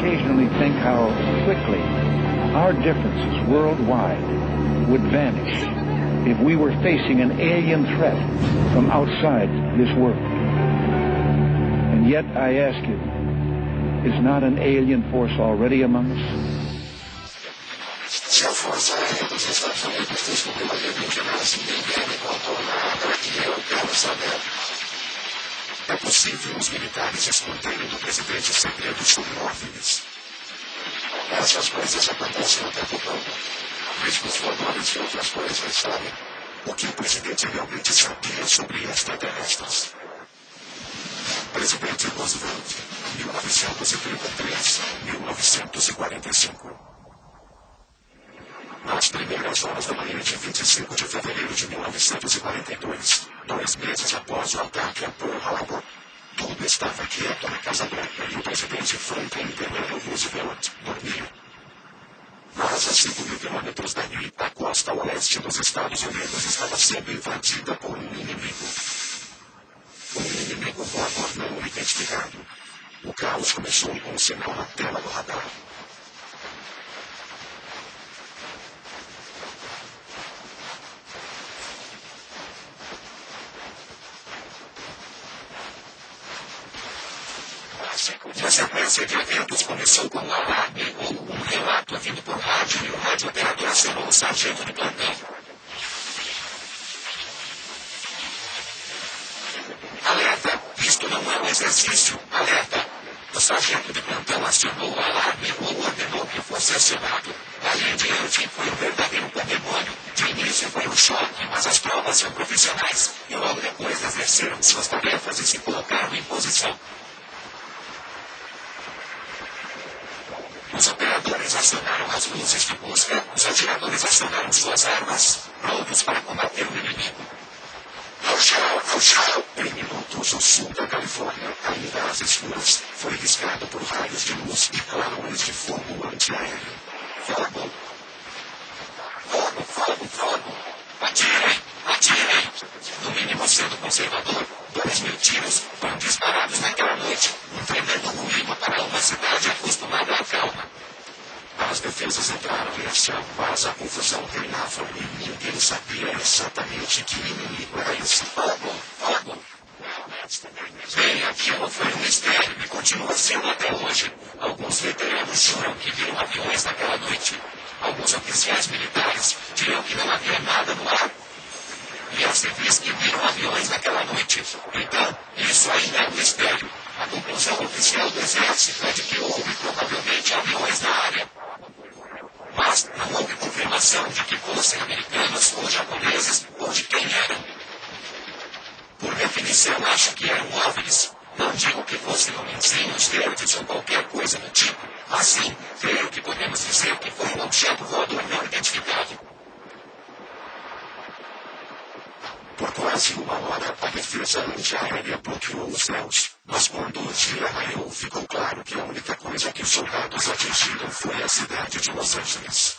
occasionally think how quickly our differences worldwide would vanish if we were facing an alien threat from outside this world. And yet, I ask you, is not an alien force already among us? Se a Força Aérea dos Estados Unidos descobriu alienígenas, ninguém controla nada que eu quero saber. É possível os militares esconderem do presidente segredos sobre OVNIs. Essas coisas acontecem o tempo todo. Mesmo os formores de outras coisas sabem o que o presidente realmente sabia sobre extraterrestres. Presidente Roosevelt, 1933-1945. Nas primeiras horas da manhã de 25 de fevereiro de 1942, 2 meses após o ataque a Pearl Harbor, tudo estava quieto na Casa Branca e o presidente Franklin Delano Roosevelt dormia. Mas a 5.000 quilômetros dali, a costa oeste dos Estados Unidos estava sendo invadida por um inimigo. Um inimigo voador não identificado. O caos começou com um sinal na tela do radar. A sequência de eventos começou com um alarme ou um relato vindo por rádio e o rádio operador acionou o sargento de plantão. Alerta! Isto não é um exercício! Alerta! O sargento de plantão acionou o alarme ou ordenou que fosse acionado. Daí em diante foi um verdadeiro pandemônio. De início foi um choque, mas as provas são profissionais. E logo depois exerceram suas tarefas e se colocaram em posição. Os operadores acionaram as luzes de busca, os atiradores acionaram suas armas, prontos para combater o inimigo. Ao em minutos, o sul da Califórnia, ainda às escuras, foi riscado por raios de luz e clarões de fogo antiaéreo. Fogo! Atirem! No mínimo sendo conservador, 2.000 tiros foram disparados naquela noite, um tremendo ruído para uma cidade acostumada à calma. As defesas entraram em ação, mas a confusão reinava e ninguém sabia exatamente que inimigo era esse. Fogo! Bem, aquilo foi um mistério e continua sendo até hoje. Alguns veteranos juram que viram aviões naquela noite. Alguns oficiais militares diriam que não havia nada no ar. E há civis que viram aviões naquela noite. Então, isso ainda é um mistério. A conclusão oficial do exército é de que houve provavelmente aviões na área. Mas não houve confirmação de que fossem americanos ou japoneses ou de quem eram. Por definição, acho que eram OVNIs. Não digo que fossem homenzinhos verdes ou qualquer coisa do tipo. Mas sim, creio que podemos dizer que foi um objeto voador não identificado. Por quase uma hora, a defesa antiaérea bloqueou os céus. Mas quando o dia raiou, ficou claro que a única coisa que os soldados atingiram foi a cidade de Los Angeles.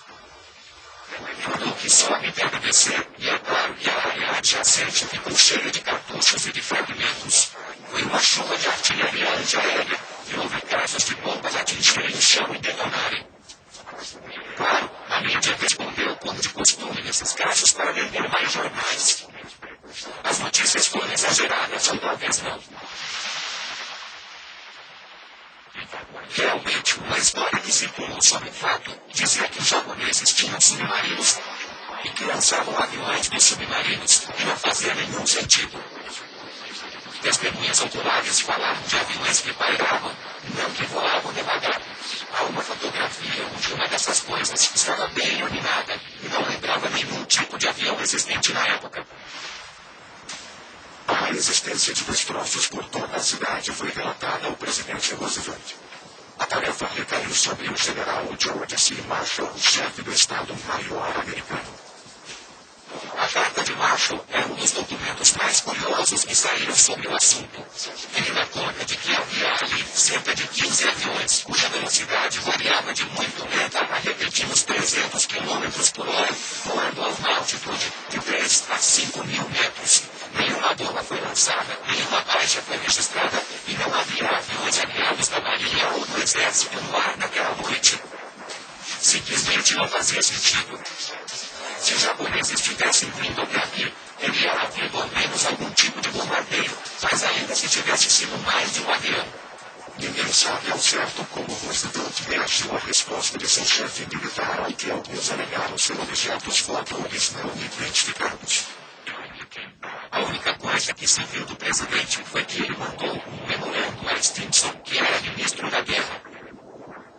O que sobe deve descer, e é claro que a área adjacente ficou cheia de cartuchos e de fragmentos. Foi uma chuva de artilharia antiaérea, e houve casos de bombas atingirem o chão e detonarem. Claro, a mídia respondeu como de costume nesses casos para vender mais jornais. As notícias foram exageradas ou talvez não. Realmente, uma história que circulou sobre o fato dizia que os japoneses tinham submarinos e que lançavam aviões dos submarinos e não fazia nenhum sentido. Testemunhas oculares falaram de aviões que pairavam, não que voavam devagar. Há uma fotografia onde uma dessas coisas estava bem iluminada e não lembrava nenhum tipo de avião existente na época. A existência de destroços por toda a cidade foi relatada ao presidente Roosevelt. A tarefa recaiu sobre o general George C. Marshall, chefe do Estado-Maior americano. A carta de Marshall é um dos documentos mais curiosos que saíram sobre o assunto. Ele dá conta de que havia ali cerca de 15 aviões, cuja velocidade variava de muito lenta a repetidos 300 km por hora, voando a uma altitude de 3 a 5.000 metros. Nenhuma bomba foi lançada, nenhuma baixa foi registrada e não não havia aviões aliados da Marinha ou do Exército no ar naquela noite. Simplesmente não fazia sentido. Se os japoneses tivessem vindo até aqui, teria havido ao menos algum tipo de bombardeio, mas ainda se tivesse sido mais de um avião. Ninguém sabe ao certo como o presidente reagiu à resposta de seu chefe militar ao que alguns alegaram ser objetos voadores não identificados. A única coisa que se viu do presidente foi que ele mandou um memorando a Stinson, que era ministro da guerra.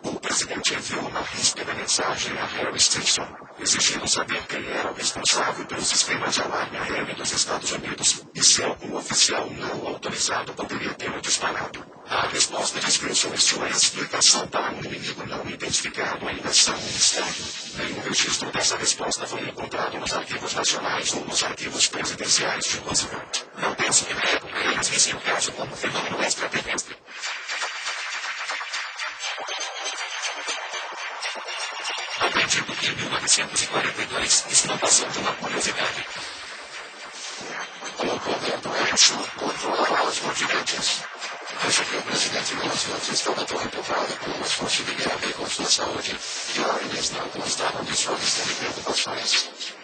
O presidente enviou uma ríspida mensagem a Harry Stinson, exigindo saber quem era o responsável pelo sistema de alarme aéreo dos Estados Unidos e se algum oficial não autorizado poderia tê-lo disparado. A resposta dispensou a explicação para um inimigo não identificado ainda são um mistério. Nenhum registro dessa resposta foi encontrado nos arquivos nacionais ou nos arquivos presidenciais de Roosevelt. Não penso que na época eles vissem o caso como um fenômeno extraterrestre. Acredito que em 1942 isso não passou de uma curiosidade. O governo Eisenhower controlava os movimentos. Acho que o presidente Roosevelt estava tão empolgado com o esforço de guerra e com sua saúde, que ordens não constavam de suas preocupações.